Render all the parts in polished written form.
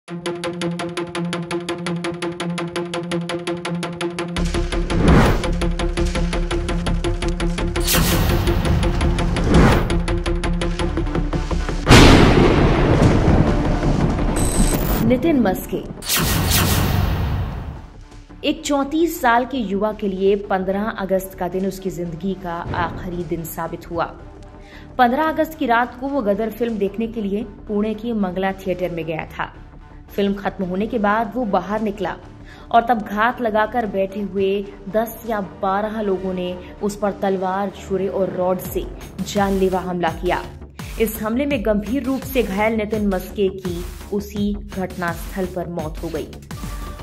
नितिन मस्के एक 34 साल के युवा के लिए 15 अगस्त का दिन उसकी जिंदगी का आखिरी दिन साबित हुआ। 15 अगस्त की रात को वो गदर फिल्म देखने के लिए पुणे की मंगला थिएटर में गया था। फिल्म खत्म होने के बाद वो बाहर निकला और तब घात लगाकर बैठे हुए 10 या 12 लोगों ने उस पर तलवार, छुरे और रॉड से जानलेवा हमला किया। इस हमले में गंभीर रूप से घायल नितिन मस्के की उसी घटनास्थल पर मौत हो गई।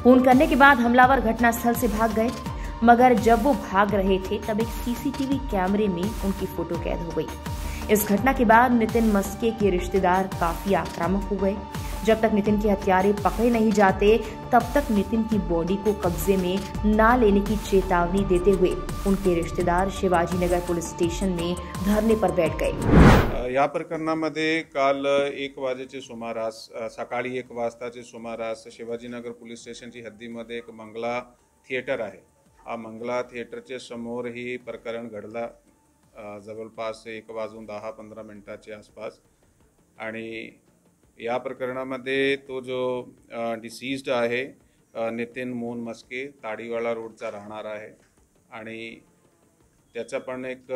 खून करने के बाद हमलावर घटनास्थल से भाग गए, मगर जब वो भाग रहे थे तब एक सीसीटीवी कैमरे में उनकी फोटो कैद हो गई। इस घटना के बाद नितिन मस्के के रिश्तेदार काफी आक्रामक हो गए। जब तक नितिन के हत्यारे पकड़े नहीं जाते तब तक नितिन की बॉडी को कब्जे में ना लेने की चेतावनी देते हुए उनके रिश्तेदार शिवाजी नगर पुलिस स्टेशन में धरने पर बैठ गए। या प्रकरणामध्ये काल 1 वाजेच्या सुमारास सकाळी 1 वाजताच्या सुमारास शिवाजीनगर पोलीस स्टेशनची हद्दीमध्ये एक मंगला थिएटर आहे। हा मंगला थिएटरच्या समोर ही प्रकरण घडला जवळपास 1:10-15 आसपास। आणि या प्रकरणामध्ये तो जो डिसीज्ड आहे नितिन मोहन मस्के ताडीवाला रोडचा राहणार आहे आणि त्याचा पण एक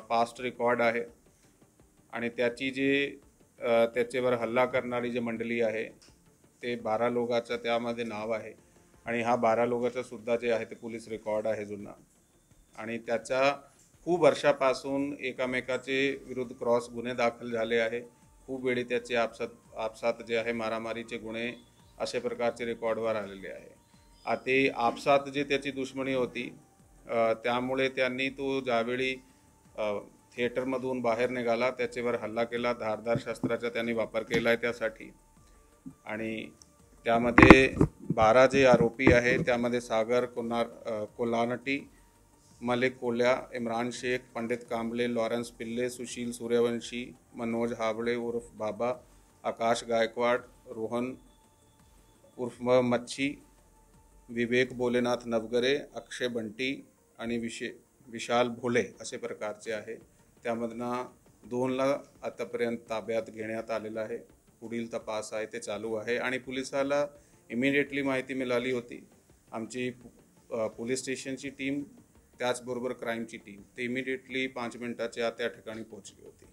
पास्ट रेकॉर्ड आहे आणि त्याची जी त्याच्यावर हल्ला करणारी जी मंडळी आहे ते 12 लोकांचं त्यामध्ये नाव आहे आणि हा 12 लोकांचा सुद्धा जे आहे ते पोलीस रेकॉर्ड आहे जुना। आणि त्याचा खूप वर्षापासून एकमेकाचे विरुद्ध क्रॉस गुन्हे दाखल झाले आहे। खूप वेळी त्याचे आपसात जे आहे मारामारीचे गुन्हे अशा प्रकारचे रेकॉर्डवर आलेले आहे। ते आपसात जे त्याची दुश्मनी होती त्यामुळे त्यांनी तो ज्यावेळी थिएटरमधून बाहेर निघाला त्याच्यावर हल्ला केला, धारदार शस्त्राचा त्यांनी वापर केला आहे त्यासाठी। आणि त्यामध्ये 12 जे आरोपी आहे त्यामध्ये सागर कोलानटी, मलिक कोल्या, इमरान शेख, पंडित कांबले, लॉरेंस पिल्ले, सुशील सूर्यवंशी, मनोज हावड़े उर्फ बाबा, आकाश गायकवाड, रोहन उर्फ मच्छी, विवेक भोलेनाथ नवगरे, अक्षय बंटी आणि विशाल भोले असे प्रकारचे आहे। त्यामधनं 2ला आतापर्यंत ताब्यात घेण्यात आलेला आहे। पुढील तपास आहे ते चालू आहे आणि पोलिसाला इमिडिएटली माहिती मिळाली होती। आमची पोलीस स्टेशनची टीम त्याचबरोबर क्राईमची टीम ते इमिडिएटली 5 मिनिटाच्या आत त्या ठिकाणी पोहोचली होती।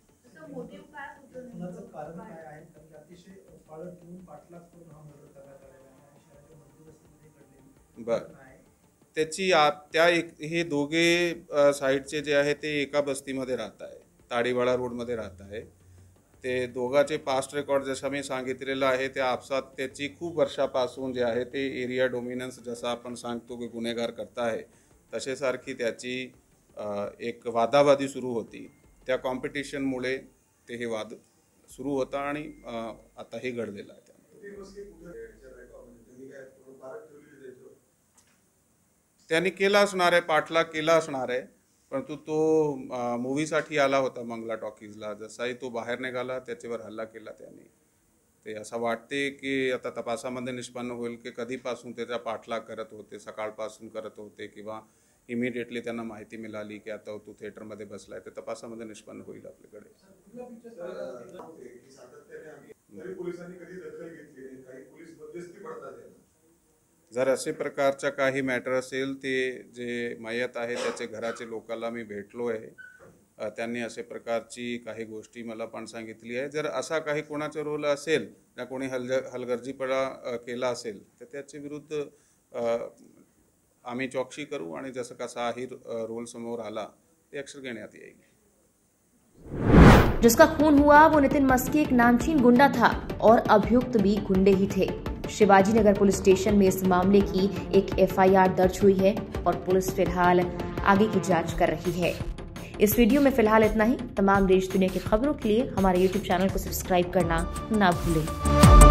त्याची हे दोघे साईडचे जे आहे ते एका बस्तीमध्ये राहत आहे, ताडीवाला रोडमध्ये राहत आहे। ते दोघांचे पास्ट रेकॉर्ड जसं मी सांगितलेलं आहे ते आपसात त्याची खूप वर्षापासून जे आहे ते एरिया डोमिनन्स जसं आपण सांगतो की गुन्हेगार करता आहे तसेसारखी त्याची एक वादावादी सुरू होती। त्या कॉम्पिटिशनमुळे ते हे वाद सुरू होता आणि आता हे घडलेलं आहे। त्यांनी केला असणार आहे, पाठलाग केला असणार आहे, परंतु तो मूवीसाठी आला होता मंगला टॉकीजला। जसाही तो बाहेर निघाला त्याच्यावर हल्ला केला त्यांनी। ते असं वाटते की आता तपासामध्ये निष्पन्न होईल की कधीपासून त्याचा पाठलाग करत होते, सकाळपासून करत होते किंवा इमिडिएटली त्यांना माहिती मिळाली की आता तो थिएटरमध्ये बसलाय, ते तपासामध्ये निष्पन्न होईल आपल्याकडे। जर असे प्रकारचा काही मॅटर असेल ते जे मयत आहे त्याचे घराचे लोकांना मी भेटलो आहे, त्यांनी असे प्रकारची काही गोष्टी मला पण सांगितली आहे। जर असा काही कोणाचा रोल असेल या कोणी हलगर्जीपणा केला असेल तर त्याच्या विरुद्ध आम्ही चौकशी करू आणि जसं कसाही रोल समोर आला ते ॲक्शन घेण्यात येईल। जिसका खून हुआ वो नितिन मस्के एक नामचीन गुंडा था और अभियुक्त भी गुंडे ही थे। शिवाजी नगर पुलिस स्टेशन में इस मामले की एक FIR दर्ज हुई है और पुलिस फिलहाल आगे की जांच कर रही है। इस वीडियो में फिलहाल इतना ही। तमाम देश दुनिया की खबरों के लिए हमारे YouTube चैनल को सब्सक्राइब करना ना भूलें।